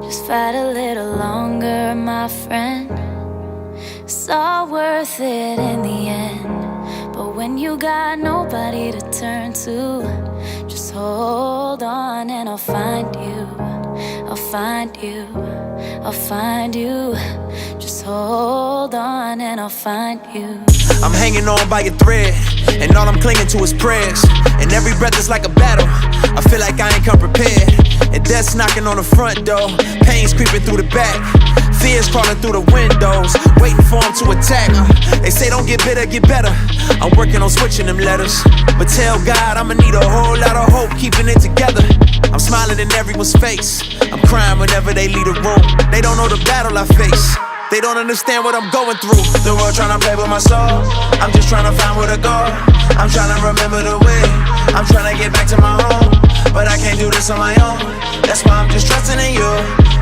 Just fight a little longer, my friend. It's all worth it in the end. But when you got nobody to turn to, just hold on and I'll find you. I'll find you, I'll find you. Just hold on and I'll find you. I'm hanging on by a thread, and all I'm clinging to is prayers. And every breath is like a battle. I feel like I ain't come prepared. And death's knocking on the front door, pain's creeping through the back, fears crawling through the windows, waiting for them to attack. They say don't get bitter, get better. I'm working on switching them letters, but tell God I'ma need a whole lot of hope keeping it together. I'm smiling in everyone's face, I'm crying whenever they leave the room. They don't know the battle I face, they don't understand what I'm going through. The world tryna play with my soul, I'm just tryna find where to go. I'm tryna remember the way, I'm tryna get back to my home. But I can't do this on my own, that's why I'm just trusting in you.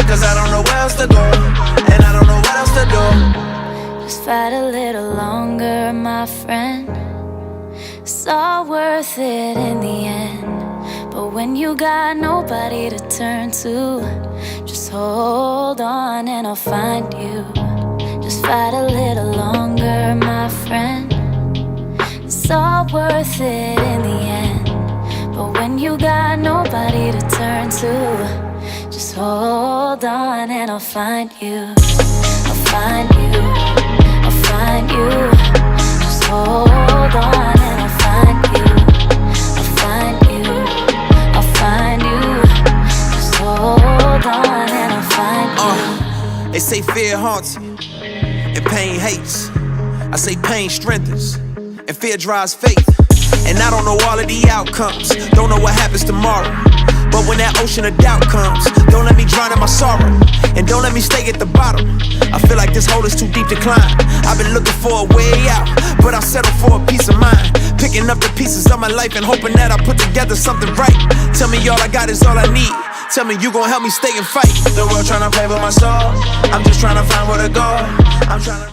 Cause I don't know where else to go, and I don't know what else to do. Just fight a little longer, my friend. It's all worth it in the end. But when you got nobody to turn to, just hold on and I'll find you. Just fight a little longer, my friend. It's all worth it in the end. But when you got nobody to turn to, just hold on and I'll find you. I'll find you, I'll find you. Just hold on and I'll find you. I'll find you, I'll find you. Just hold on and I'll find you. They say fear haunts you, and pain hates. I say pain strengthens, and fear drives faith. And I don't know all of the outcomes, don't know what happens tomorrow. But when that ocean of doubt comes, don't let me drown in my sorrow, and don't let me stay at the bottom. I feel like this hole is too deep to climb. I've been looking for a way out, but I settle for a peace of mind. Picking up the pieces of my life and hoping that I put together something right. Tell me all I got is all I need, tell me you gon' help me stay and fight. The world tryna play with my soul, I'm just tryna find where to go. I'm tryna